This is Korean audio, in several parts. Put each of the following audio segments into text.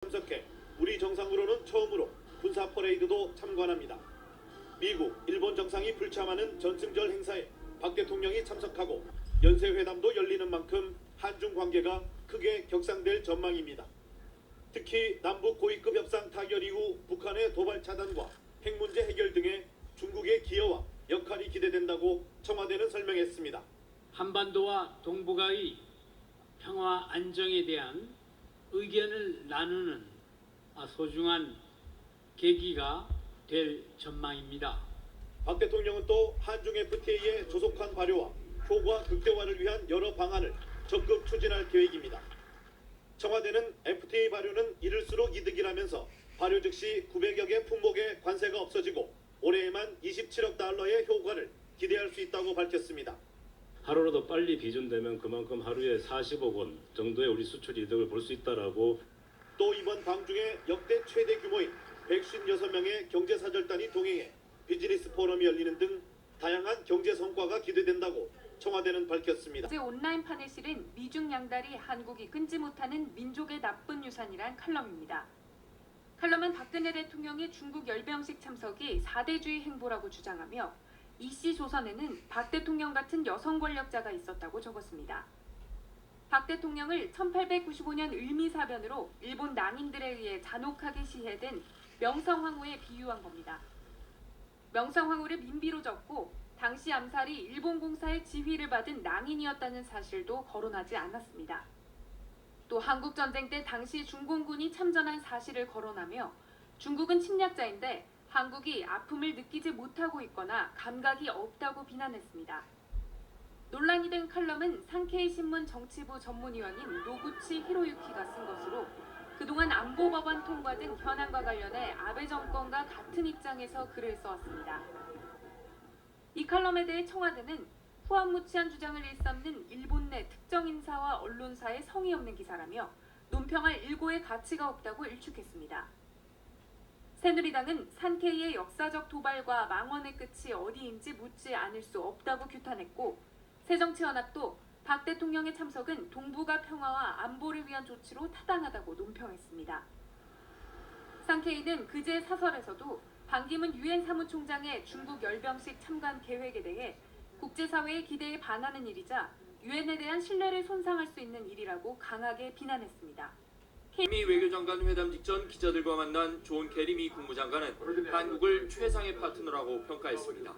참석해 우리 정상으로는 처음으로 군사 퍼레이드도 참관합니다. 미국, 일본 정상이 불참하는 전승절 행사에 박 대통령이 참석하고 연쇄회담도 열리는 만큼 한중 관계가 크게 격상될 전망입니다. 특히 남북 고위급 협상 타결 이후 북한의 도발 차단과 핵 문제 해결 등의 중국의 기여와 역할이 기대된다고 청와대는 설명했습니다. 한반도와 동북아의 평화 안정에 대한 의견을 나누는 소중한 계기가 될 전망입니다. 박 대통령은 또 한중 FTA의 조속한 발효와 효과 극대화를 위한 여러 방안을 적극 추진할 계획입니다. 청와대는 FTA 발효는 이를수록 이득이라면서 발효 즉시 900여 개 품목의 관세가 없어지고 올해에만 27억 달러의 효과를 기대할 수 있다고 밝혔습니다. 하루라도 빨리 비준되면 그만큼 하루에 40억 원 정도의 우리 수출 이득을 볼 수 있다라고. 또 이번 방중에 역대 최대 규모인 156명의 경제사절단이 동행해 비즈니스 포럼이 열리는 등 다양한 경제 성과가 기대된다고 청와대는 밝혔습니다. 어제 온라인판에 실은 미중 양달이 한국이 끊지 못하는 민족의 나쁜 유산이란 칼럼입니다. 칼럼은 박근혜 대통령의 중국 열병식 참석이 4대주의 행보라고 주장하며 이씨 조선에는 박 대통령 같은 여성 권력자가 있었다고 적었습니다. 박 대통령을 1895년 을미사변으로 일본 낭인들에 의해 잔혹하게 시해된 명성황후에 비유한 겁니다. 명성황후를 민비로 적고 당시 암살이 일본 공사의 지휘를 받은 낭인이었다는 사실도 거론하지 않았습니다. 또 한국전쟁 때 당시 중공군이 참전한 사실을 거론하며 중국은 침략자인데 한국이 아픔을 느끼지 못하고 있거나 감각이 없다고 비난했습니다. 논란이 된 칼럼은 산케이 신문 정치부 전문위원인 노구치 히로유키가 쓴 것으로 그동안 안보법안 통과 등 현안과 관련해 아베 정권과 같은 입장에서 글을 써왔습니다. 이 칼럼에 대해 청와대는 후안무치한 주장을 일삼는 일본 내 특정 인사와 언론사의 성의 없는 기사라며 논평할 일고의 가치가 없다고 일축했습니다. 새누리당은 산케이의 역사적 도발과 망언의 끝이 어디인지 묻지 않을 수 없다고 규탄했고 새정치연합도 박 대통령의 참석은 동북아 평화와 안보를 위한 조치로 타당하다고 논평했습니다. 산케이는 그제 사설에서도 반기문 유엔 사무총장의 중국 열병식 참관 계획에 대해 국제사회의 기대에 반하는 일이자 유엔에 대한 신뢰를 손상할 수 있는 일이라고 강하게 비난했습니다. 미 외교장관 회담 직전 기자들과 만난 존 케리 미 국무장관은 한국을 최상의 파트너라고 평가했습니다.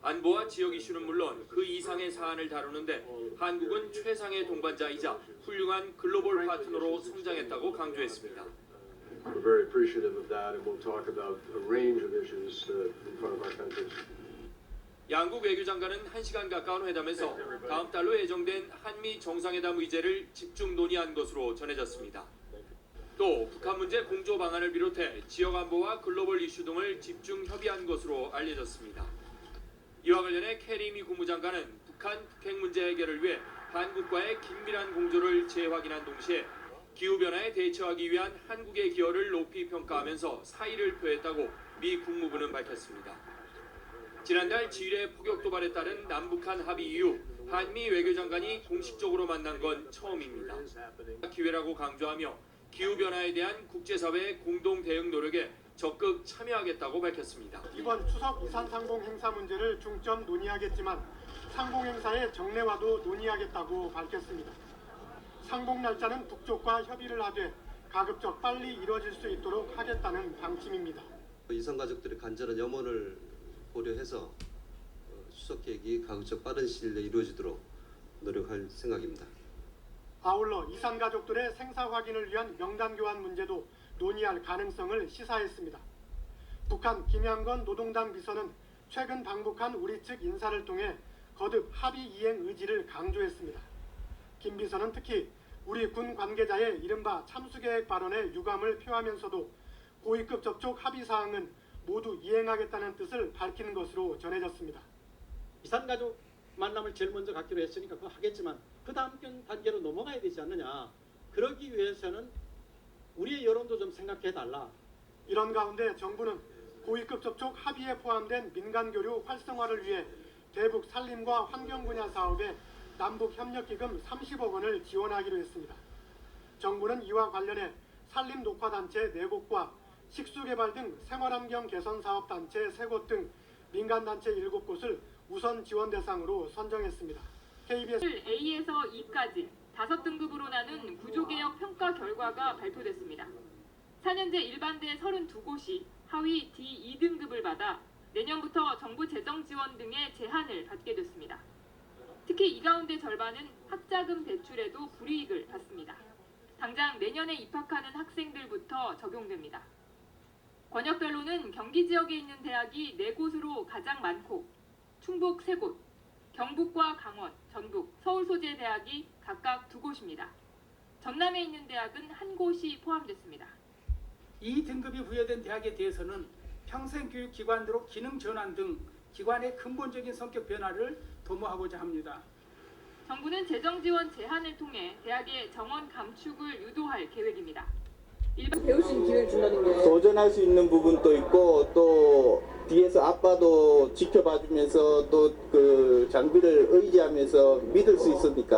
안보와 지역 이슈는 물론 그 이상의 사안을 다루는데 한국은 최상의 동반자이자 훌륭한 글로벌 파트너로 성장했다고 강조했습니다. We're very appreciative of that, and we'll talk about a range of issues in front of our countries. 양국 외교장관은 1시간 가까운 회담에서 다음 달로 예정된 한미 정상회담 의제를 집중 논의한 것으로 전해졌습니다. 또 북한 문제 공조 방안을 비롯해 지역 안보와 글로벌 이슈 등을 집중 협의한 것으로 알려졌습니다. 이와 관련해 케리 미 국무장관은 북한 북핵 문제 해결을 위해 한국과의 긴밀한 공조를 재확인한 동시에 기후변화에 대처하기 위한 한국의 기여를 높이 평가하면서 사의를 표했다고 미 국무부는 밝혔습니다. 지난달 지일의 포격 도발에 따른 남북한 합의 이후 한미 외교장관이 공식적으로 만난 건 처음입니다. 기회라고 강조하며 기후변화에 대한 국제사회의 공동 대응 노력에 적극 참여하겠다고 밝혔습니다. 이번 추석 이산 상봉 행사 문제를 중점 논의하겠지만 상봉 행사의 정례화도 논의하겠다고 밝혔습니다. 상봉 날짜는 북쪽과 협의를 하되 가급적 빨리 이뤄질 수 있도록 하겠다는 방침입니다. 이산 가족들의 간절한 염원을 고려해서 추석 계획이 가급적 빠른 시일 내에 이루어지도록 노력할 생각입니다. 아울러 이산 가족들의 생사 확인을 위한 명단 교환 문제도 논의할 가능성을 시사했습니다. 북한 김양건 노동당 비서는 최근 방북한 우리 측 인사를 통해 거듭 합의 이행 의지를 강조했습니다. 김 비서는 특히 우리 군 관계자의 이른바 참수계획 발언에 유감을 표하면서도 고위급 접촉 합의 사항은 모두 이행하겠다는 뜻을 밝힌 것으로 전해졌습니다. 이산가족 만남을 제일 먼저 갖기로 했으니까 그거 하겠지만 그 다음 단계로 넘어가야 되지 않느냐. 그러기 위해서는 우리의 여론도 좀 생각해달라. 이런 가운데 정부는 고위급 접촉 합의에 포함된 민간교류 활성화를 위해 대북 산림과 환경 분야 사업에 남북협력기금 30억 원을 지원하기로 했습니다. 정부는 이와 관련해 산림녹화단체 4곳과 식수개발 등 생활환경 개선 사업 단체 3곳 등 민간단체 7곳을 우선 지원 대상으로 선정했습니다. KBS A에서 E까지 5등급으로 나눈 구조개혁 평가 결과가 발표됐습니다. 4년제 일반대 32곳이 하위 D2등급을 받아 내년부터 정부 재정 지원 등의 제한을 받게 됐습니다. 특히 이 가운데 절반은 학자금 대출에도 불이익을 받습니다. 당장 내년에 입학하는 학생들부터 적용됩니다. 권역별로는 경기 지역에 있는 대학이 4곳으로 가장 많고 충북 3곳, 경북과 강원, 전북, 서울 소재 대학이 각각 2곳입니다. 전남에 있는 대학은 1곳이 포함됐습니다. 이 등급이 부여된 대학에 대해서는 평생교육기관으로 기능 전환 등 기관의 근본적인 성격 변화를 도모하고자 합니다. 정부는 재정 지원 제한을 통해 대학의 정원 감축을 유도할 계획입니다. 배우신 기회를 준다는 게 도전할 수 있는 부분도 있고 또 뒤에서 아빠도 지켜봐주면서 또 그 장비를 의지하면서 믿을 수 있으니까